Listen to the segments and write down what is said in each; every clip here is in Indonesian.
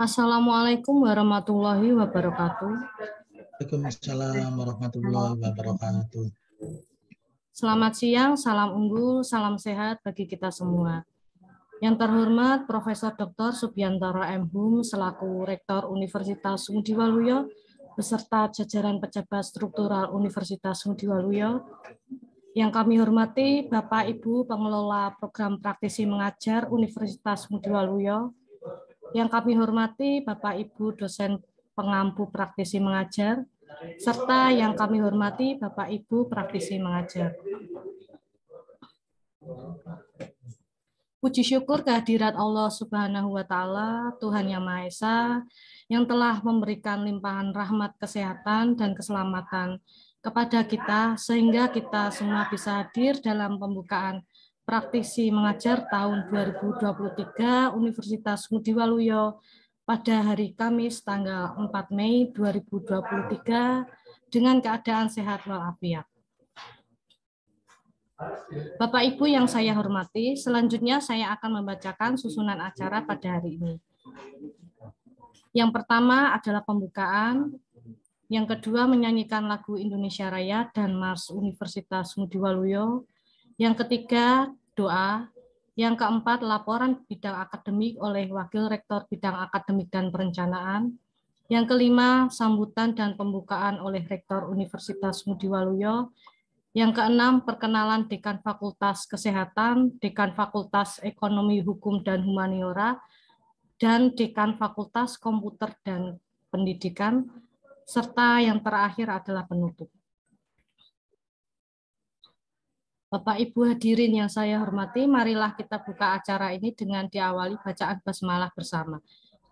Assalamualaikum warahmatullahi wabarakatuh. Waalaikumsalam warahmatullahi wabarakatuh. Selamat siang, salam unggul, salam sehat bagi kita semua. Yang terhormat Profesor Dr. Subiantoro M. Hum selaku Rektor Universitas Ngudi Waluyo beserta jajaran pejabat struktural Universitas Ngudi Waluyo. Yang kami hormati Bapak Ibu Pengelola Program Praktisi Mengajar Universitas Ngudi Waluyo. Yang kami hormati Bapak Ibu dosen pengampu praktisi mengajar, serta yang kami hormati Bapak Ibu praktisi mengajar. Puji syukur kehadirat Allah Subhanahu wa Ta'ala, Tuhan Yang Maha Esa, yang telah memberikan limpahan rahmat kesehatan dan keselamatan kepada kita, sehingga kita semua bisa hadir dalam pembukaan praktisi mengajar tahun 2023 Universitas Ngudi Waluyo pada hari Kamis tanggal 4 Mei 2023 dengan keadaan sehat walafiat. Bapak Ibu yang saya hormati, selanjutnya saya akan membacakan susunan acara pada hari ini. Yang pertama adalah pembukaan, yang kedua menyanyikan lagu Indonesia Raya dan Mars Universitas Ngudi Waluyo, yang ketiga doa, yang keempat laporan bidang akademik oleh Wakil Rektor Bidang Akademik dan Perencanaan, yang kelima sambutan dan pembukaan oleh Rektor Universitas Ngudi Waluyo, yang keenam perkenalan Dekan Fakultas Kesehatan, Dekan Fakultas Ekonomi Hukum dan Humaniora, dan Dekan Fakultas Komputer dan Pendidikan, serta yang terakhir adalah penutup. Bapak Ibu hadirin yang saya hormati, marilah kita buka acara ini dengan diawali bacaan basmalah bersama.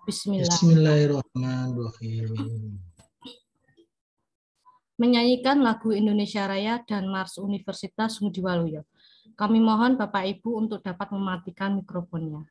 Bismillahirrahmanirrahim. Menyanyikan lagu Indonesia Raya dan Mars Universitas Ngudi Waluyo. Kami mohon Bapak Ibu untuk dapat mematikan mikrofonnya.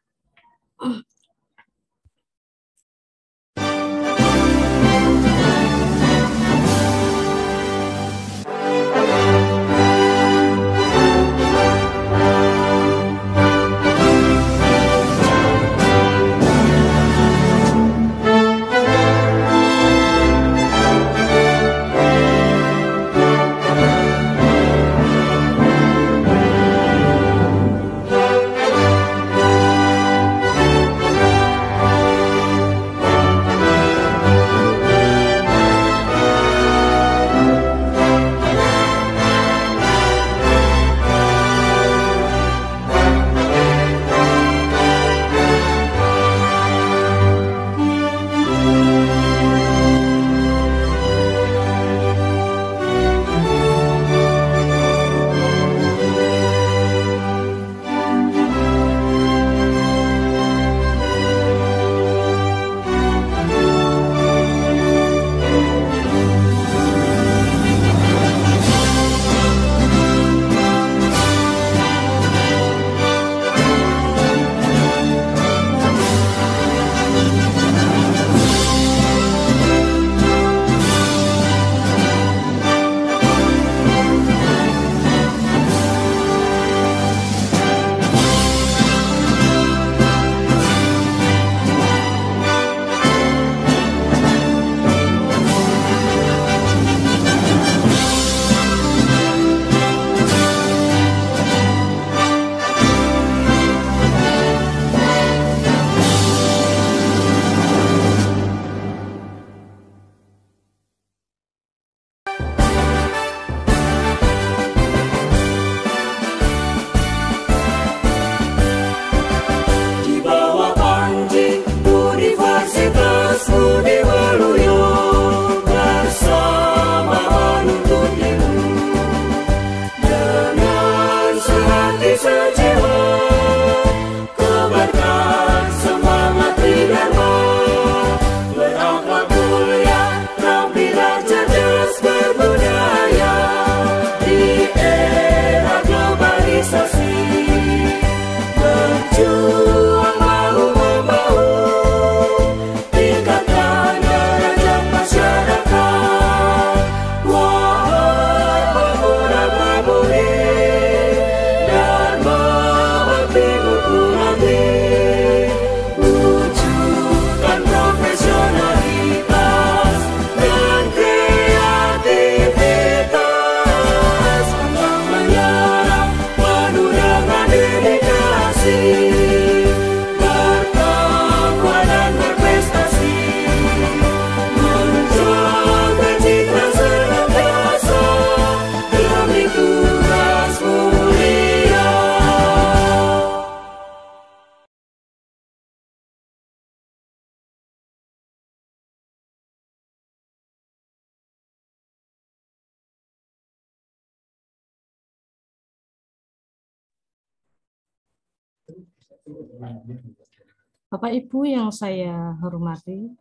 Bapak Ibu yang saya hormati,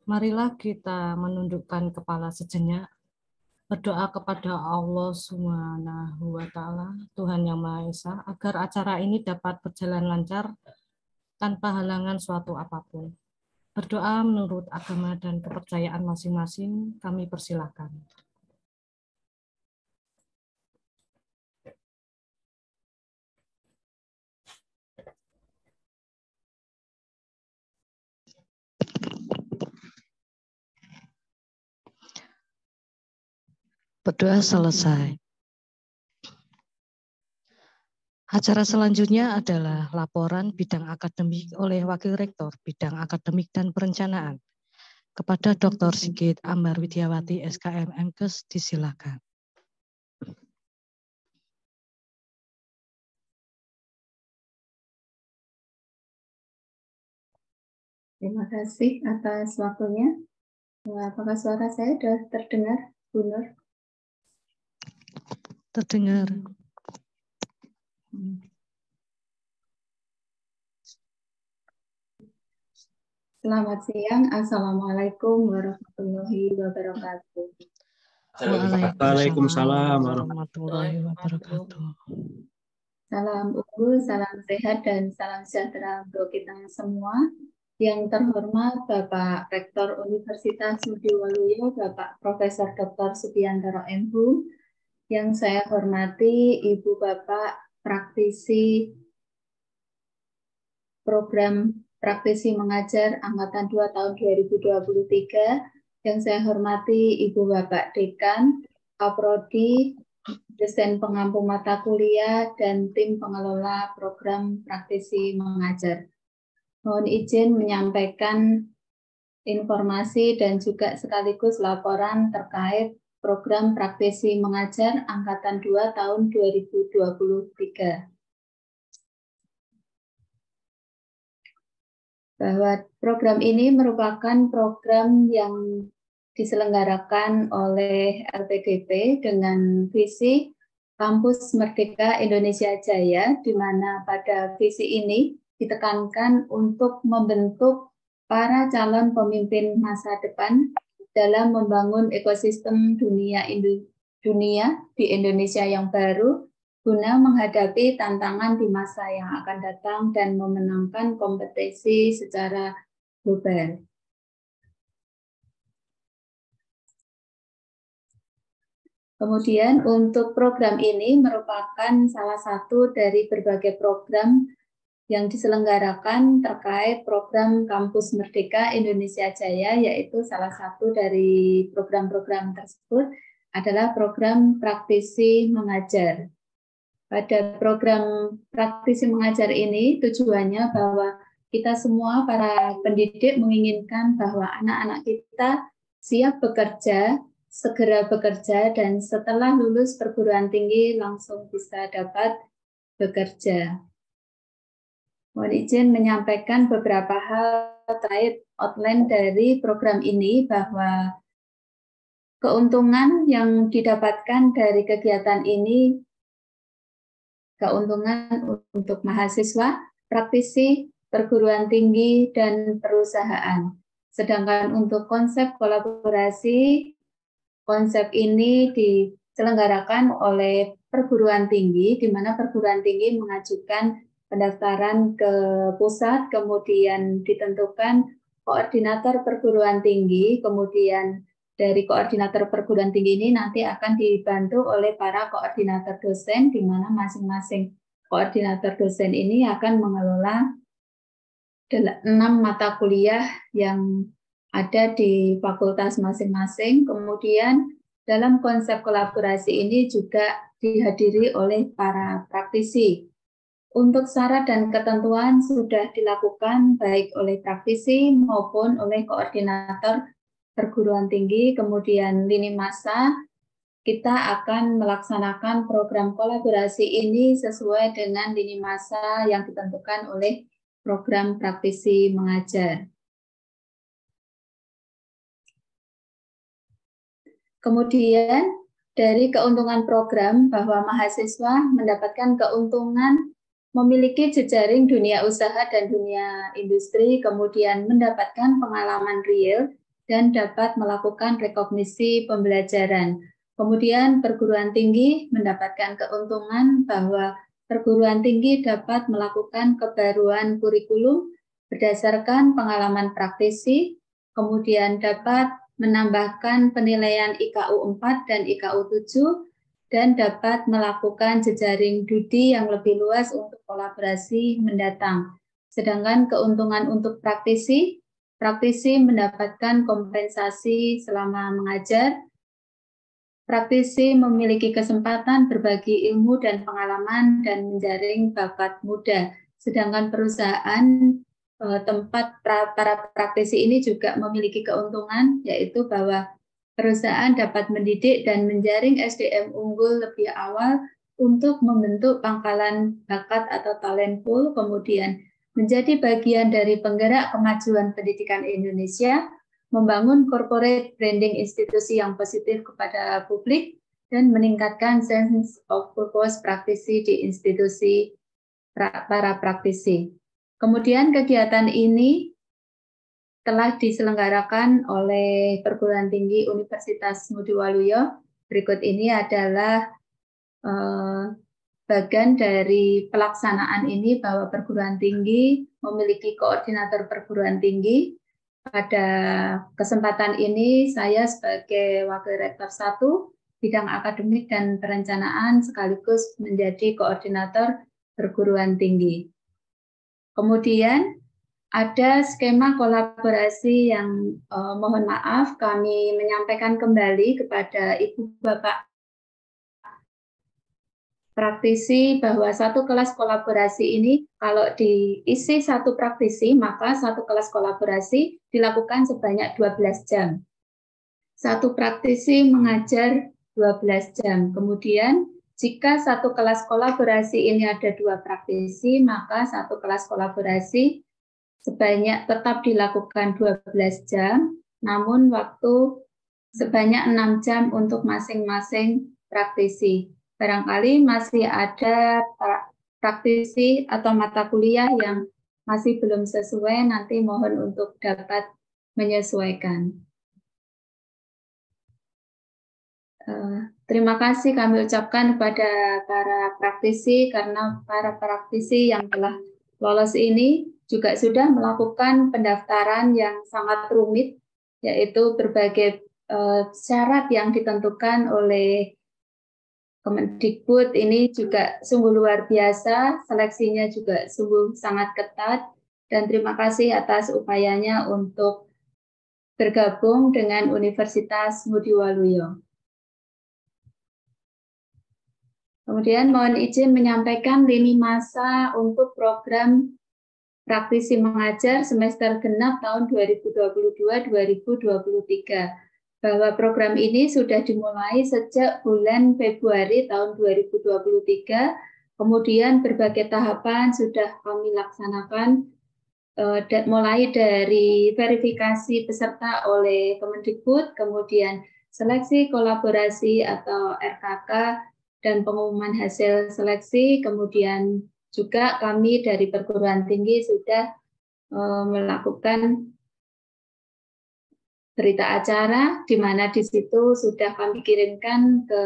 marilah kita menundukkan kepala sejenak, berdoa kepada Allah Subhanahu wa Ta'ala, Tuhan Yang Maha Esa, agar acara ini dapat berjalan lancar tanpa halangan suatu apapun. Berdoa menurut agama dan kepercayaan masing-masing, kami persilahkan. Berdoa selesai. Acara selanjutnya adalah laporan bidang akademik oleh Wakil Rektor Bidang Akademik dan Perencanaan. Kepada Dr. Sigit Ambar Widiawati, SKM Mkes, disilakan. Terima kasih atas waktunya. Apakah suara saya sudah terdengar, Bu Nur? Terdengar. Selamat siang. Assalamualaikum warahmatullahi wabarakatuh. Waalaikumsalam warahmatullahi wabarakatuh. Salam unggul, salam sehat, dan salam sejahtera untuk kita semua. Yang terhormat Bapak Rektor Universitas Mudiwaluyo, Bapak Profesor Dr. Subiantoro MHum. Yang saya hormati Ibu Bapak praktisi program praktisi mengajar Angkatan 2 tahun 2023. Yang saya hormati Ibu Bapak Dekan, Kaprodi, Desain Pengampu Mata Kuliah, dan tim pengelola program praktisi mengajar. Mohon izin menyampaikan informasi dan juga sekaligus laporan terkait program praktisi mengajar Angkatan 2 tahun 2023. Bahwa program ini merupakan program yang diselenggarakan oleh LPDP dengan visi Kampus Merdeka Indonesia Jaya, di mana pada visi ini ditekankan untuk membentuk para calon pemimpin masa depan dalam membangun ekosistem dunia di Indonesia yang baru, guna menghadapi tantangan di masa yang akan datang dan memenangkan kompetisi secara global. Kemudian untuk program ini merupakan salah satu dari berbagai program yang diselenggarakan terkait program Kampus Merdeka Indonesia Jaya, yaitu salah satu dari program-program tersebut adalah program praktisi mengajar. Pada program praktisi mengajar ini tujuannya bahwa kita semua para pendidik menginginkan bahwa anak-anak kita siap bekerja, segera bekerja, dan setelah lulus perguruan tinggi langsung bisa dapat bekerja. Mohon izin menyampaikan beberapa hal terkait outline dari program ini, bahwa keuntungan yang didapatkan dari kegiatan ini, keuntungan untuk mahasiswa, praktisi, perguruan tinggi, dan perusahaan. Sedangkan untuk konsep kolaborasi, konsep ini diselenggarakan oleh perguruan tinggi, di mana perguruan tinggi mengajukan pendaftaran ke pusat, kemudian ditentukan koordinator perguruan tinggi, kemudian dari koordinator perguruan tinggi ini nanti akan dibantu oleh para koordinator dosen, di mana masing-masing koordinator dosen ini akan mengelola 6 mata kuliah yang ada di fakultas masing-masing. Kemudian dalam konsep kolaborasi ini juga dihadiri oleh para praktisi. Untuk syarat dan ketentuan sudah dilakukan baik oleh praktisi maupun oleh koordinator perguruan tinggi. Kemudian lini masa, kita akan melaksanakan program kolaborasi ini sesuai dengan lini masa yang ditentukan oleh program praktisi mengajar. Kemudian dari keuntungan program, bahwa mahasiswa mendapatkan keuntungan memiliki jejaring dunia usaha dan dunia industri, kemudian mendapatkan pengalaman real dan dapat melakukan rekognisi pembelajaran. Kemudian perguruan tinggi mendapatkan keuntungan bahwa perguruan tinggi dapat melakukan kebaruan kurikulum berdasarkan pengalaman praktisi, kemudian dapat menambahkan penilaian IKU 4 dan IKU 7, dan dapat melakukan jejaring studi yang lebih luas untuk kolaborasi mendatang. Sedangkan keuntungan untuk praktisi mendapatkan kompensasi selama mengajar. Praktisi memiliki kesempatan berbagi ilmu dan pengalaman dan menjaring bakat muda. Sedangkan perusahaan tempat para praktisi ini juga memiliki keuntungan, yaitu bahwa perusahaan dapat mendidik dan menjaring SDM unggul lebih awal untuk membentuk pangkalan bakat atau talent pool, kemudian menjadi bagian dari penggerak kemajuan pendidikan Indonesia, membangun corporate branding institusi yang positif kepada publik, dan meningkatkan sense of purpose praktisi di institusi para praktisi. Kemudian kegiatan ini telah diselenggarakan oleh Perguruan Tinggi Universitas Ngudi Waluyo. Berikut ini adalah bagian dari pelaksanaan ini, bahwa perguruan tinggi memiliki koordinator perguruan tinggi. Pada kesempatan ini saya sebagai Wakil Rektor 1 bidang akademik dan perencanaan sekaligus menjadi koordinator perguruan tinggi. Kemudian ada skema kolaborasi yang mohon maaf kami menyampaikan kembali kepada Ibu Bapak praktisi bahwa satu kelas kolaborasi ini kalau diisi satu praktisi, maka satu kelas kolaborasi dilakukan sebanyak 12 jam. Satu praktisi mengajar 12 jam. Kemudian jika satu kelas kolaborasi ini ada 2 praktisi, maka satu kelas kolaborasi sebanyak tetap dilakukan 12 jam, namun waktu sebanyak 6 jam untuk masing-masing praktisi. Barangkali masih ada praktisi atau mata kuliah yang masih belum sesuai, nanti mohon untuk dapat menyesuaikan. Terima kasih kami ucapkan kepada para praktisi, karena para praktisi yang telah lolos ini juga sudah melakukan pendaftaran yang sangat rumit, yaitu berbagai syarat yang ditentukan oleh Kemendikbud ini juga sungguh luar biasa, seleksinya juga sungguh sangat ketat, dan terima kasih atas upayanya untuk bergabung dengan Universitas Ngudi Waluyo. Kemudian mohon izin menyampaikan lini masa untuk program praktisi mengajar semester genap tahun 2022-2023. Bahwa program ini sudah dimulai sejak bulan Februari tahun 2023, kemudian berbagai tahapan sudah kami laksanakan, mulai dari verifikasi peserta oleh Kemendikbud, kemudian seleksi kolaborasi atau RKK, dan pengumuman hasil seleksi, kemudian juga kami dari perguruan tinggi sudah melakukan berita acara, di mana di situ sudah kami kirimkan ke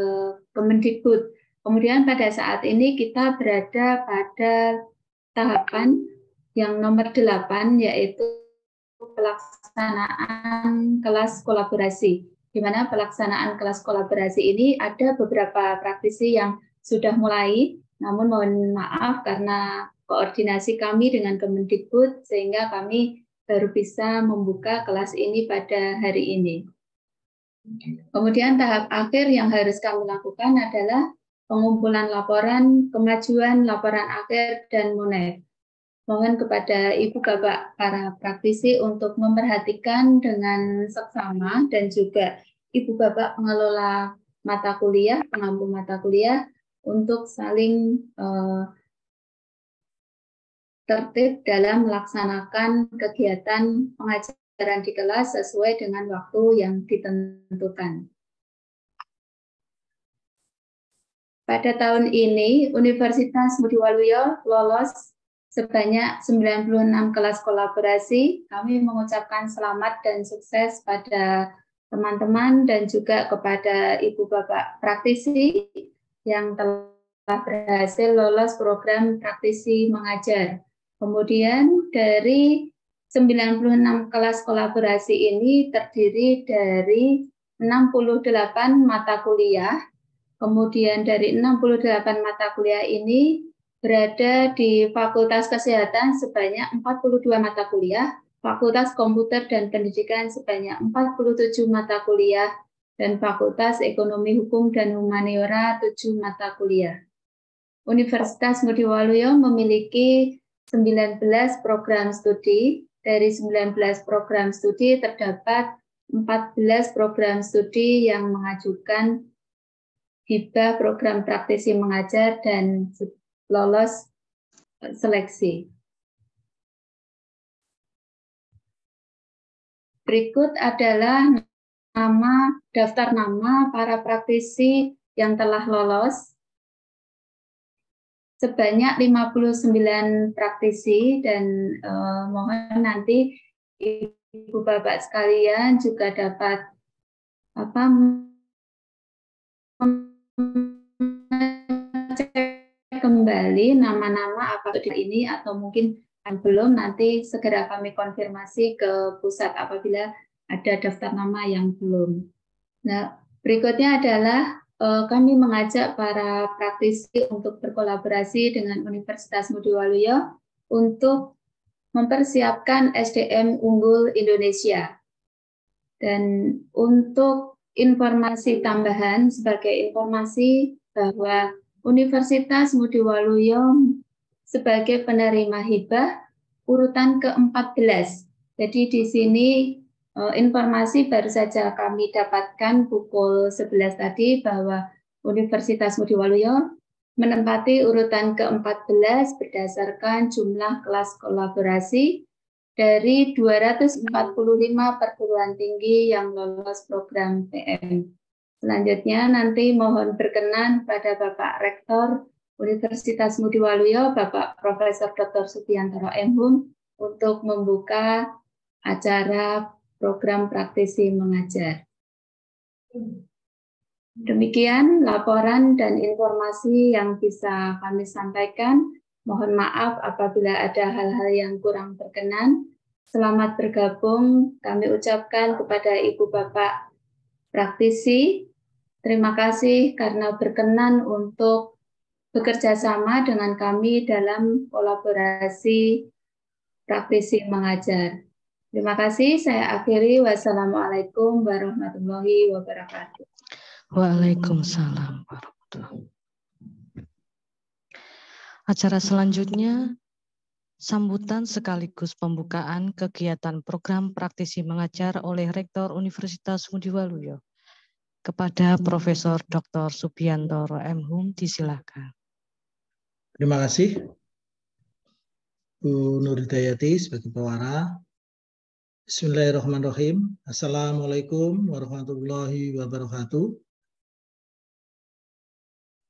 Kemendikbud. Kemudian pada saat ini kita berada pada tahapan yang nomor 8, yaitu pelaksanaan kelas kolaborasi. Di mana pelaksanaan kelas kolaborasi ini ada beberapa praktisi yang sudah mulai, namun mohon maaf karena koordinasi kami dengan Kemendikbud, sehingga kami baru bisa membuka kelas ini pada hari ini. Kemudian tahap akhir yang harus kami lakukan adalah pengumpulan laporan, kemajuan laporan akhir, dan monet. Mohon kepada Ibu Bapak para praktisi untuk memperhatikan dengan seksama, dan juga Ibu Bapak pengelola mata kuliah, pengampu mata kuliah, untuk saling tertib dalam melaksanakan kegiatan pengajaran di kelas sesuai dengan waktu yang ditentukan. Pada tahun ini, Universitas Ngudi Waluyo lolos sebanyak 96 kelas kolaborasi. Kami mengucapkan selamat dan sukses pada teman-teman dan juga kepada Ibu Bapak praktisi yang telah berhasil lolos program praktisi mengajar. Kemudian dari 96 kelas kolaborasi ini terdiri dari 68 mata kuliah. Kemudian dari 68 mata kuliah ini berada di Fakultas Kesehatan sebanyak 42 mata kuliah, Fakultas Komputer dan Pendidikan sebanyak 47 mata kuliah, dan Fakultas Ekonomi Hukum dan Humaniora 7 mata kuliah. Universitas Ngudi Waluyo memiliki 19 program studi. Dari 19 program studi terdapat 14 program studi yang mengajukan hibah program praktisi mengajar dan lolos seleksi. Berikut adalah daftar nama para praktisi yang telah lolos. Sebanyak 59 praktisi dan mohon nanti Ibu Bapak sekalian juga dapat kembali nama-nama apakah ini atau mungkin belum, nanti segera kami konfirmasi ke pusat apabila ada daftar nama yang belum. Nah, berikutnya adalah kami mengajak para praktisi untuk berkolaborasi dengan Universitas Ngudi Waluyo untuk mempersiapkan SDM unggul Indonesia. Dan untuk informasi tambahan sebagai informasi bahwa Universitas Ngudi Waluyo sebagai penerima hibah urutan ke-14. Jadi di sini informasi baru saja kami dapatkan pukul 11 tadi bahwa Universitas Ngudi Waluyo menempati urutan ke-14 berdasarkan jumlah kelas kolaborasi dari 245 perguruan tinggi yang lolos program PM. Selanjutnya nanti mohon berkenan pada Bapak Rektor Universitas Ngudi Waluyo, Bapak Profesor Dr. Supiantoro M.Hum, untuk membuka acara program praktisi mengajar. Demikian laporan dan informasi yang bisa kami sampaikan. Mohon maaf apabila ada hal-hal yang kurang berkenan. Selamat bergabung kami ucapkan kepada Ibu Bapak praktisi. Terima kasih karena berkenan untuk bekerja sama dengan kami dalam kolaborasi praktisi mengajar. Terima kasih, saya akhiri. Wassalamualaikum warahmatullahi wabarakatuh. Waalaikumsalam warahmatullahi wabarakatuh. Acara selanjutnya, sambutan sekaligus pembukaan kegiatan program praktisi mengajar oleh Rektor Universitas Ngudi Waluyo. Kepada Profesor Dr. Supiantoro M.Hum, disilakan. Terima kasih Bu Nur Hidayati sebagai pewara. Bismillahirrahmanirrahim. Assalamualaikum warahmatullahi wabarakatuh.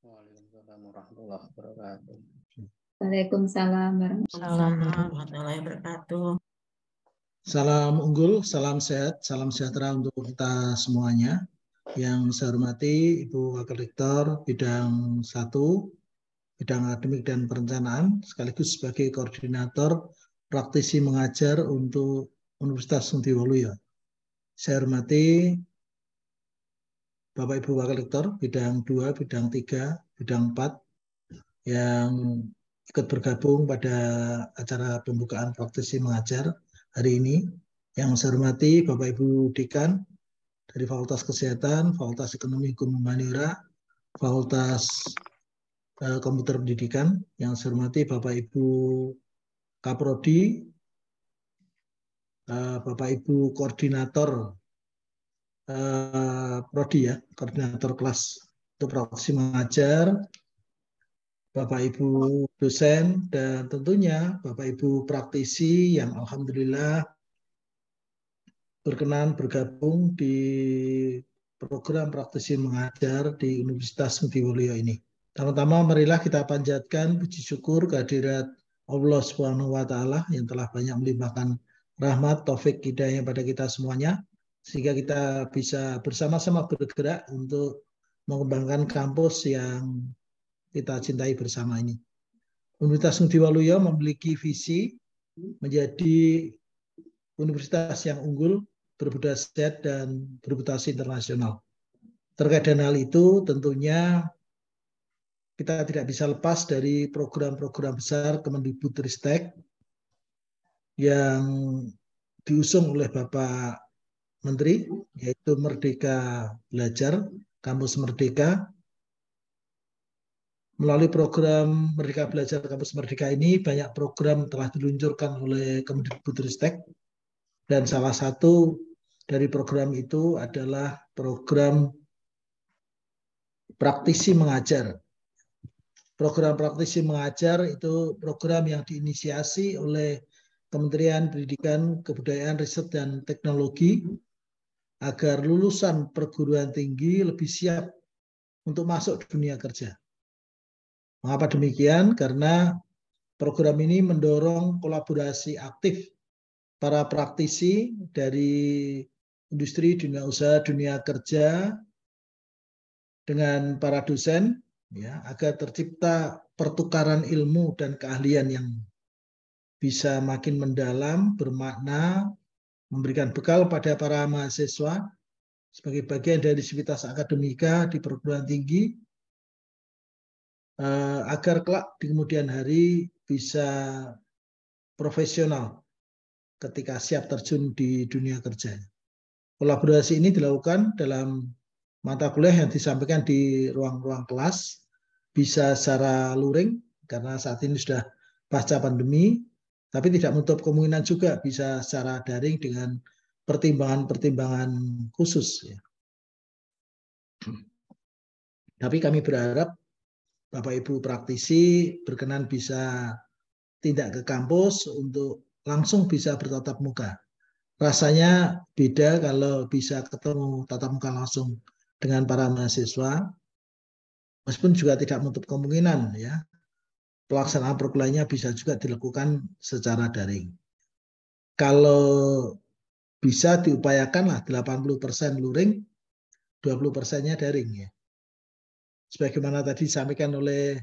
Waalaikumsalam warahmatullahi wabarakatuh. Waalaikumsalam warahmatullahi wabarakatuh. Salam unggul, salam sehat, salam sejahtera untuk kita semuanya. Yang saya hormati Ibu Wakil Rektor Bidang 1, Bidang Akademik dan Perencanaan, sekaligus sebagai Koordinator Praktisi Mengajar untuk Universitas Ngudi Waluyo. Saya hormati Bapak Ibu Wakil Rektor Bidang 2, Bidang 3, Bidang 4 yang ikut bergabung pada acara pembukaan praktisi mengajar hari ini. Yang saya hormati Bapak Ibu Dekan dari Fakultas Kesehatan, Fakultas Ekonomi Hukum Humaniora, Fakultas Komputer Pendidikan. Yang saya hormati Bapak Ibu Kaprodi, Bapak Ibu Koordinator Prodi ya, Koordinator kelas untuk praktisi mengajar, Bapak Ibu dosen, dan tentunya Bapak Ibu praktisi yang alhamdulillah berkenan bergabung di program praktisi mengajar di Universitas Ngudi Waluyo ini. Pertama-tama marilah kita panjatkan puji syukur kehadirat Allah Subhanahu wa taala yang telah banyak melimpahkan rahmat, taufik, hidayah pada kita semuanya sehingga kita bisa bersama-sama bergerak untuk mengembangkan kampus yang kita cintai bersama ini. Universitas Ngudi Waluyo memiliki visi menjadi universitas yang unggul, berbudaya sehat dan bereputasi internasional. Terkait dengan hal itu tentunya kita tidak bisa lepas dari program-program besar Kemendikbudristek yang diusung oleh Bapak Menteri, yaitu Merdeka Belajar, Kampus Merdeka. Melalui program Merdeka Belajar, Kampus Merdeka ini, banyak program telah diluncurkan oleh Kemendikbudristek, dan salah satu dari program itu adalah program praktisi mengajar. Program praktisi mengajar itu program yang diinisiasi oleh Kementerian Pendidikan, Kebudayaan, Riset, dan Teknologi agar lulusan perguruan tinggi lebih siap untuk masuk dunia kerja. Mengapa demikian? Karena program ini mendorong kolaborasi aktif para praktisi dari industri, dunia usaha, dunia kerja dengan para dosen, ya, agar tercipta pertukaran ilmu dan keahlian yang bisa makin mendalam, bermakna, memberikan bekal pada para mahasiswa sebagai bagian dari sivitas akademika di perguruan tinggi, agar kelak di kemudian hari bisa profesional ketika siap terjun di dunia kerja. Kolaborasi ini dilakukan dalam mata kuliah yang disampaikan di ruang-ruang kelas, bisa secara luring karena saat ini sudah pasca pandemi, tapi tidak menutup kemungkinan juga bisa secara daring dengan pertimbangan-pertimbangan khusus. Ya. Tapi kami berharap Bapak Ibu praktisi berkenan bisa tindak ke kampus untuk langsung bisa bertatap muka. Rasanya beda kalau bisa ketemu tatap muka langsung dengan para mahasiswa, meskipun juga tidak menutup kemungkinan ya pelaksanaan perkuliahannya bisa juga dilakukan secara daring. Kalau bisa diupayakanlah 80% luring, 20%-nya daring ya. Sebagaimana tadi disampaikan oleh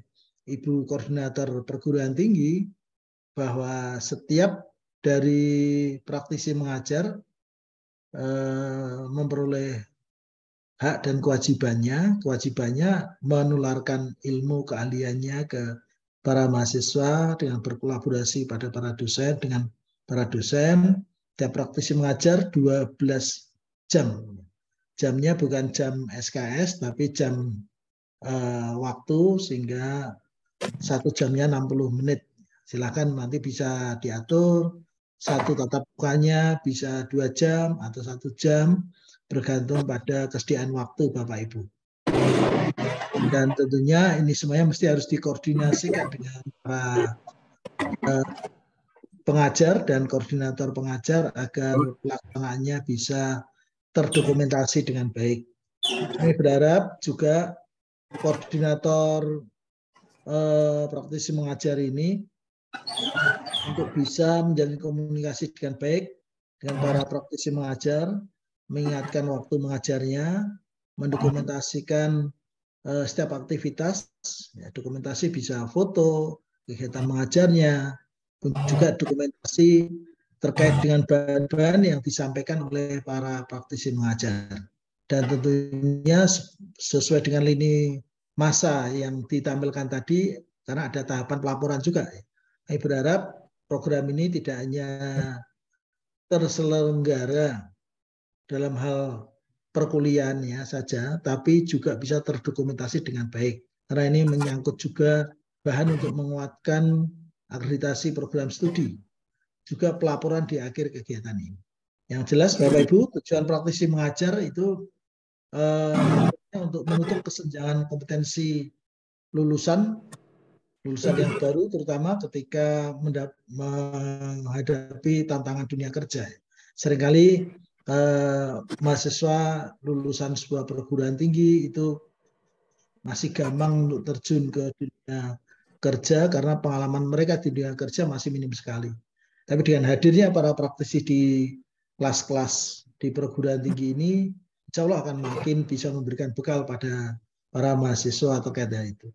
Ibu Koordinator Perguruan Tinggi bahwa setiap dari praktisi mengajar memperoleh hak dan kewajibannya menularkan ilmu keahliannya ke para mahasiswa dengan berkolaborasi pada para dosen dengan para dosen. Tiap praktisi mengajar 12 jam. Jamnya bukan jam SKS tapi jam waktu sehingga 1 jamnya 60 menit. Silakan nanti bisa diatur satu tatap mukanya bisa 2 jam atau 1 jam bergantung pada kesediaan waktu Bapak Ibu. Dan tentunya ini semuanya mesti harus dikoordinasikan dengan para pengajar dan koordinator pengajar agar pelaksanaannya bisa terdokumentasi dengan baik. Kami berharap juga koordinator praktisi mengajar ini untuk bisa menjalin komunikasi dengan baik dengan para praktisi mengajar, mengingatkan waktu mengajarnya, mendokumentasikan setiap aktivitas, ya, dokumentasi bisa foto, kegiatan mengajarnya, juga dokumentasi terkait dengan bahan-bahan yang disampaikan oleh para praktisi mengajar. Dan tentunya sesuai dengan lini masa yang ditampilkan tadi, karena ada tahapan pelaporan juga. Saya berharap program ini tidak hanya terselenggara dalam hal perkuliahannya saja, tapi juga bisa terdokumentasi dengan baik. Karena ini menyangkut juga bahan untuk menguatkan akreditasi program studi, juga pelaporan di akhir kegiatan ini. Yang jelas Bapak Ibu, tujuan praktisi mengajar itu untuk menutup kesenjangan kompetensi lulusan yang baru, terutama ketika menghadapi tantangan dunia kerja. Seringkali mahasiswa lulusan sebuah perguruan tinggi itu masih gampang untuk terjun ke dunia kerja karena pengalaman mereka di dunia kerja masih minim sekali. Tapi dengan hadirnya para praktisi di kelas-kelas di perguruan tinggi ini, insya Allah akan makin bisa memberikan bekal pada para mahasiswa terkait dengan itu.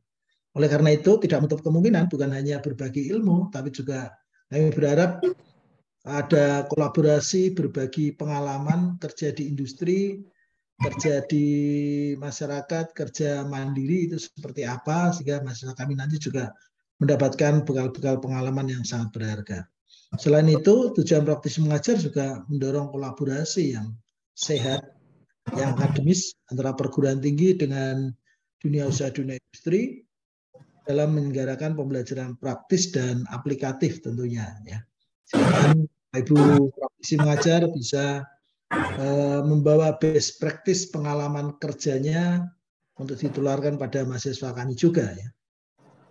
Oleh karena itu, tidak menutup kemungkinan bukan hanya berbagi ilmu, tapi juga kami berharap ada kolaborasi, berbagi pengalaman kerja di industri, kerja di masyarakat, kerja mandiri itu seperti apa, sehingga masyarakat kami nanti juga mendapatkan bekal-bekal pengalaman yang sangat berharga. Selain itu, tujuan praktisi mengajar juga mendorong kolaborasi yang sehat, yang akademis antara perguruan tinggi dengan dunia usaha, dunia industri dalam menyelenggarakan pembelajaran praktis dan aplikatif tentunya. Ya. Silakan Ibu praktisi mengajar bisa membawa best practice pengalaman kerjanya untuk ditularkan pada mahasiswa kami juga ya.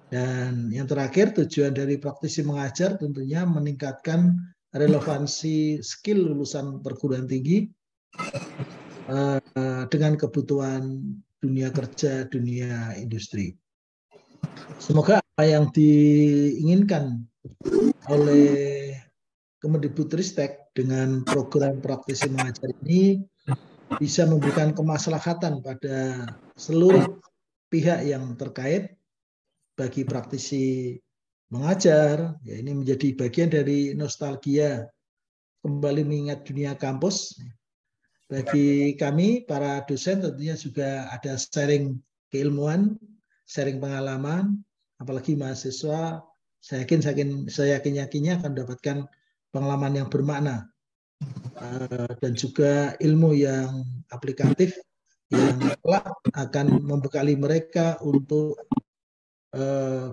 Dan yang terakhir tujuan dari praktisi mengajar tentunya meningkatkan relevansi skill lulusan perguruan tinggi dengan kebutuhan dunia kerja, dunia industri. Semoga apa yang diinginkan oleh Kemendikbudristek dengan program praktisi mengajar ini bisa memberikan kemaslahatan pada seluruh pihak yang terkait bagi praktisi mengajar. Ya, ini menjadi bagian dari nostalgia kembali mengingat dunia kampus. Bagi kami, para dosen tentunya juga ada sharing keilmuan, sharing pengalaman, apalagi mahasiswa, saya yakin-yakinnya akan mendapatkan pengalaman yang bermakna dan juga ilmu yang aplikatif yang kelak akan membekali mereka untuk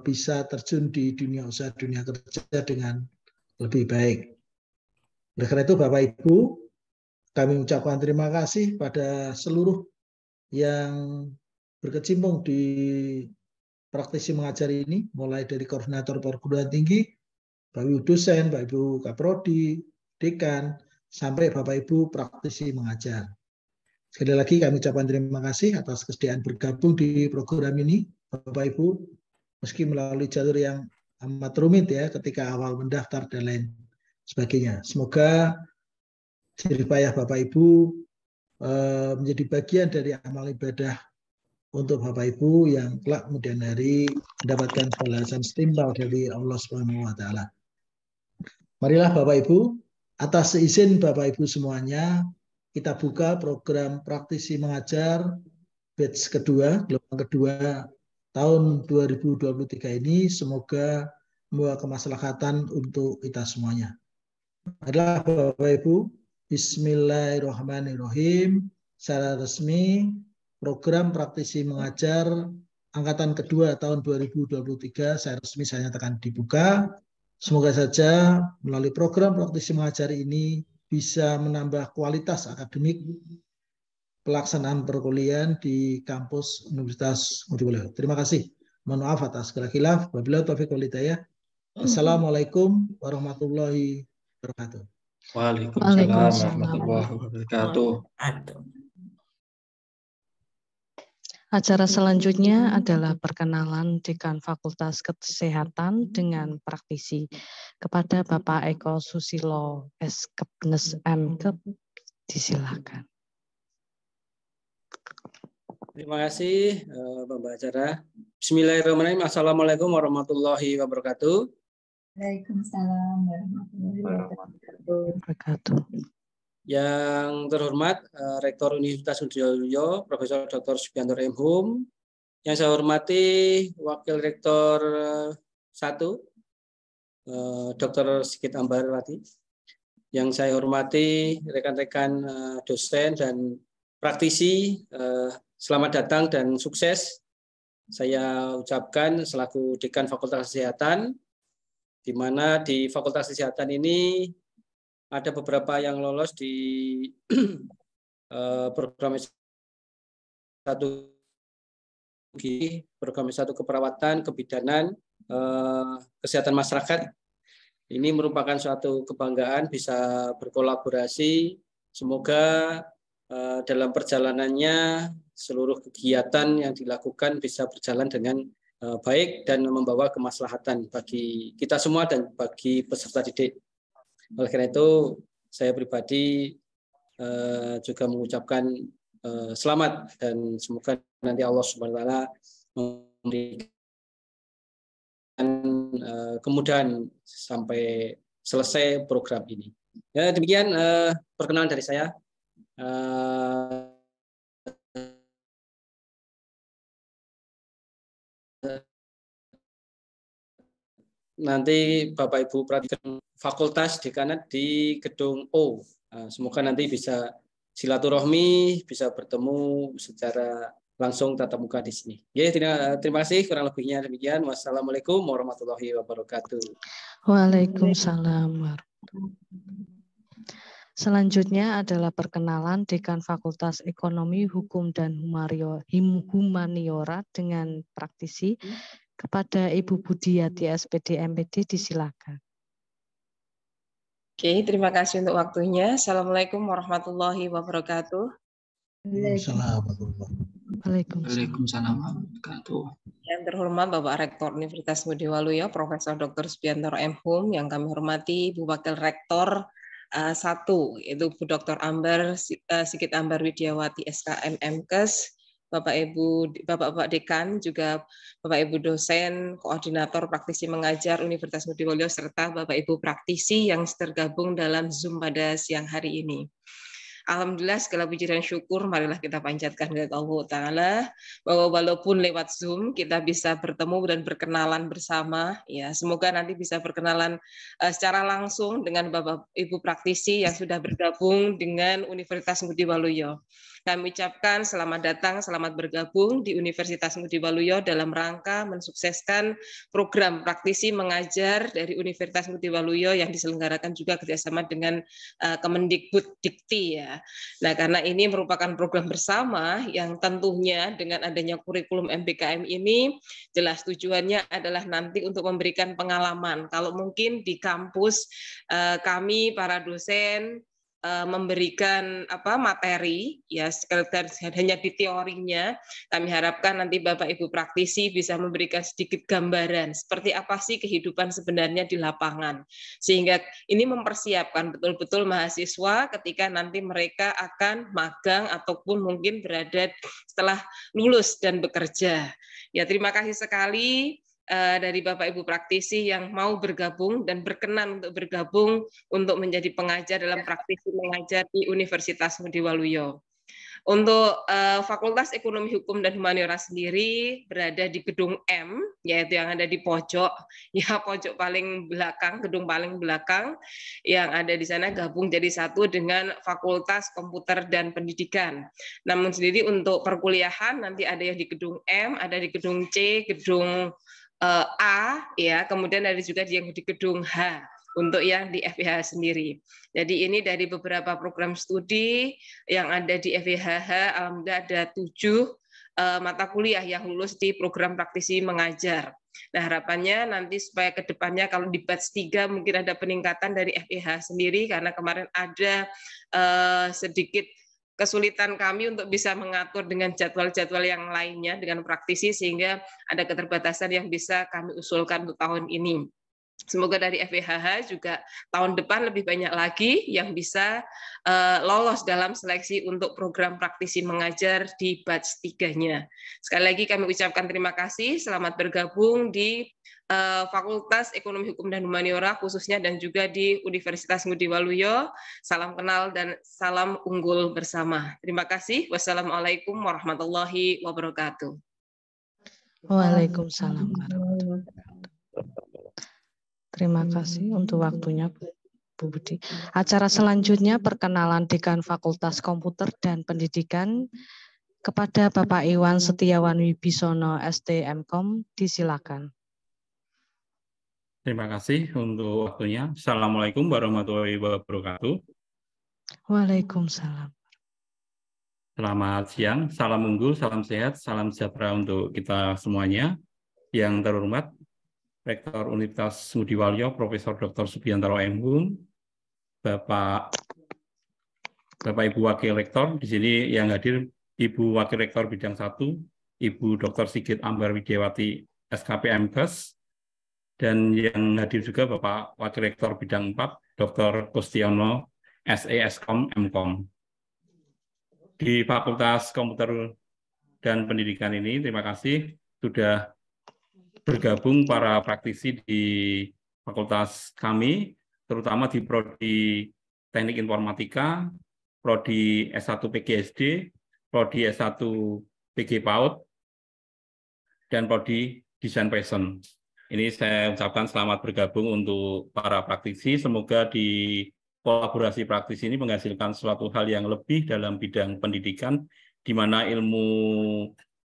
bisa terjun di dunia usaha, dunia kerja dengan lebih baik. Oleh karena itu Bapak Ibu, kami ucapkan terima kasih pada seluruh yang berkecimpung di praktisi mengajar ini, mulai dari koordinator perguruan tinggi, Bapak Ibu dosen, Bapak Ibu kaprodi, dekan, sampai Bapak Ibu praktisi mengajar. Sekali lagi kami ucapkan terima kasih atas kesediaan bergabung di program ini, Bapak Ibu, meski melalui jalur yang amat rumit ya ketika awal mendaftar dan lain sebagainya. Semoga jerih payah Bapak Ibu menjadi bagian dari amal ibadah untuk Bapak Ibu yang kelak kemudian hari mendapatkan balasan setimpal dari Allah Subhanahu wa taala. Marilah Bapak Ibu, atas izin Bapak Ibu semuanya, kita buka program praktisi mengajar batch kedua, gelombang kedua tahun 2023 ini. Semoga membawa kemaslahatan untuk kita semuanya. Adalah Bapak Ibu, bismillahirrahmanirrahim. Secara resmi, program praktisi mengajar angkatan kedua tahun 2023 saya nyatakan dibuka. Semoga saja melalui program praktisi mengajar ini bisa menambah kualitas akademik pelaksanaan perkuliahan di kampus Universitas Ngudi Waluyo. Terima kasih. Mohon maaf atas segala khilaf. Wabillahi taufiq wal hidayah. Assalamualaikum warahmatullahi wabarakatuh. Waalaikumsalam warahmatullahi wabarakatuh. Acara selanjutnya adalah perkenalan Dekan Fakultas Kesehatan dengan praktisi. Kepada Bapak Eko Susilo S.Kepnes M.Kep, disilakan. Terima kasih pembicara. Bismillahirrahmanirrahim. Assalamualaikum warahmatullahi wabarakatuh. Waalaikumsalam warahmatullahi wabarakatuh. Yang terhormat Rektor Universitas Ngudi Waluyo, Profesor Dr. Subianto M. Hum. Yang saya hormati Wakil Rektor 1, Dr. Sigit Ambarwati. Yang saya hormati rekan-rekan dosen dan praktisi, selamat datang dan sukses. Saya ucapkan selaku Dekan Fakultas Kesehatan, di mana di Fakultas Kesehatan ini ada beberapa yang lolos di program S1 program S1 keperawatan, kebidanan, kesehatan masyarakat. Ini merupakan suatu kebanggaan bisa berkolaborasi. Semoga dalam perjalanannya seluruh kegiatan yang dilakukan bisa berjalan dengan baik dan membawa kemaslahatan bagi kita semua dan bagi peserta didik. Oleh karena itu, saya pribadi juga mengucapkan selamat dan semoga nanti Allah Subhanahu wa taala memberikan kemudahan sampai selesai program ini. Ya, demikian perkenalan dari saya. Nanti Bapak Ibu perhatikan fakultas dekanat di gedung O. Semoga nanti bisa silaturahmi, bisa bertemu secara langsung tatap muka di sini. Ya, terima kasih, kurang lebihnya demikian. Wassalamualaikum warahmatullahi wabarakatuh. Waalaikumsalam. Selanjutnya adalah perkenalan Dekan Fakultas Ekonomi, Hukum, dan Humaniora dengan praktisi. Kepada Ibu Budiati SPD MPD disilakan. Oke, terima kasih untuk waktunya. Assalamualaikum warahmatullahi wabarakatuh. Waalaikumsalam warahmatullahi wabarakatuh. Yang terhormat Bapak Rektor Universitas Ngudi Waluyo, Profesor Dr. Subiantoro M. Hum, yang kami hormati Ibu Wakil Rektor 1, yaitu Bu Dr. Ambar Sigit Ambar Widiawati SKM MKes, Bapak-Bapak Dekan, juga Bapak-Ibu dosen, koordinator praktisi mengajar Universitas Ngudi Waluyo, serta Bapak-Ibu praktisi yang tergabung dalam Zoom pada siang hari ini. Alhamdulillah, segala puji dan syukur marilah kita panjatkan kepada Allah Ta'ala bahwa walaupun lewat Zoom kita bisa bertemu dan berkenalan bersama. Ya, semoga nanti bisa berkenalan secara langsung dengan Bapak Ibu praktisi yang sudah bergabung dengan Universitas Ngudi Waluyo. Kami ucapkan selamat datang, selamat bergabung di Universitas Ngudi Waluyo dalam rangka mensukseskan program praktisi mengajar dari Universitas Ngudi Waluyo yang diselenggarakan juga kerjasama dengan Kemendikbud Dikti ya. Nah, karena ini merupakan program bersama yang tentunya dengan adanya kurikulum MBKM ini jelas tujuannya adalah nanti untuk memberikan pengalaman. Kalau mungkin di kampus kami para dosen memberikan materi ya sekedar hanya di teorinya, kami harapkan nanti Bapak Ibu praktisi bisa memberikan sedikit gambaran seperti apa sih kehidupan sebenarnya di lapangan, sehingga ini mempersiapkan betul-betul mahasiswa ketika nanti mereka akan magang ataupun mungkin berada setelah lulus dan bekerja. Ya, terima kasih sekali dari Bapak Ibu praktisi yang mau bergabung dan berkenan untuk bergabung untuk menjadi pengajar dalam praktisi mengajar di Universitas Ngudi Waluyo. Untuk Fakultas Ekonomi Hukum dan Humaniora sendiri berada di gedung M, yaitu yang ada di pojok, ya pojok paling belakang, gedung paling belakang, yang ada di sana gabung jadi satu dengan Fakultas Komputer dan Pendidikan. Namun sendiri untuk perkuliahan nanti ada yang di gedung M, ada di gedung C, gedung A, ya, kemudian ada juga yang di gedung H untuk yang di FIH sendiri. Jadi ini dari beberapa program studi yang ada di FIH, alhamdulillah ada 7 mata kuliah yang lulus di program praktisi mengajar. Nah, harapannya nanti supaya ke depannya kalau di batch 3 mungkin ada peningkatan dari FIH sendiri, karena kemarin ada sedikit kesulitan kami untuk bisa mengatur dengan jadwal-jadwal yang lainnya dengan praktisi, sehingga ada keterbatasan yang bisa kami usulkan untuk tahun ini. Semoga dari FIHH juga tahun depan lebih banyak lagi yang bisa lolos dalam seleksi untuk program praktisi mengajar di batch 3-nya. Sekali lagi kami ucapkan terima kasih, selamat bergabung di Fakultas Ekonomi Hukum dan Humaniora khususnya dan juga di Universitas Ngudi Waluyo. Salam kenal dan salam unggul bersama. Terima kasih. Wassalamualaikum warahmatullahi wabarakatuh. Waalaikumsalam warahmatullahi wabarakatuh. Terima kasih untuk waktunya, Bu Budi. Acara selanjutnya perkenalan Dekan Fakultas Komputer dan Pendidikan kepada Bapak Iwan Setiawan Wibisono STMkom, disilakan. Terima kasih untuk waktunya. Assalamualaikum warahmatullahi wabarakatuh. Waalaikumsalam. Selamat siang, salam unggul, salam sehat, salam sejahtera untuk kita semuanya. Yang terhormat, Rektor Universitas Ngudi Waluyo, Profesor Dr. Subiantoro M. Hum, Bapak Bapak Ibu Wakil Rektor, di sini yang hadir Ibu Wakil Rektor Bidang 1, Ibu Dr. Sigit Ambar Widiawati, SKP MKes, dan yang hadir juga Bapak Wakil Rektor Bidang 4, Dr. Kustiono, SE Eskom Mkom. Di Fakultas Komputer dan Pendidikan ini, terima kasih sudah bergabung para praktisi di fakultas kami, terutama di Prodi Teknik Informatika, Prodi S1 PGSD, Prodi S1 PG PAUD, dan Prodi Desain Fashion. Ini saya ucapkan selamat bergabung untuk para praktisi. Semoga di kolaborasi praktisi ini menghasilkan suatu hal yang lebih dalam bidang pendidikan, di mana ilmu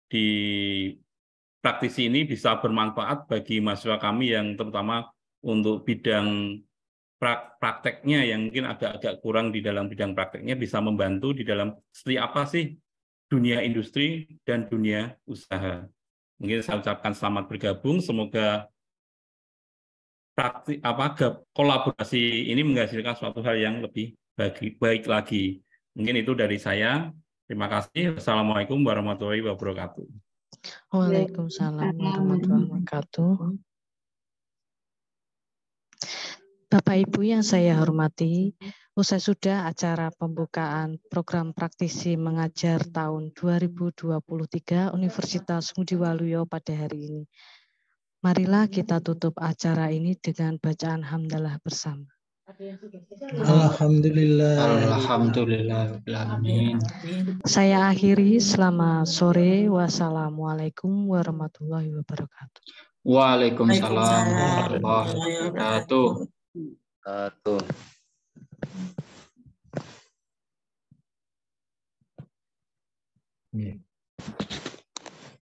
di praktisi ini bisa bermanfaat bagi mahasiswa kami yang terutama untuk bidang prakteknya yang mungkin agak-agak kurang di dalam bidang prakteknya, bisa membantu di dalam seperti apa sih dunia industri dan dunia usaha. Mungkin saya ucapkan selamat bergabung, semoga kolaborasi ini menghasilkan suatu hal yang lebih baik lagi. Mungkin itu dari saya. Terima kasih. Wassalamualaikum warahmatullahi wabarakatuh. Waalaikumsalam warahmatullahi wabarakatuh. Bapak Ibu yang saya hormati, usai sudah acara pembukaan program praktisi mengajar tahun 2023 Universitas Ngudi Waluyo pada hari ini. Marilah kita tutup acara ini dengan bacaan hamdalah bersama. Alhamdulillah. Alhamdulillahirrahmanirrahim. Saya akhiri, selamat sore. Wassalamualaikum warahmatullahi wabarakatuh. Waalaikumsalam warahmatullahi wabarakatuh. Yeah.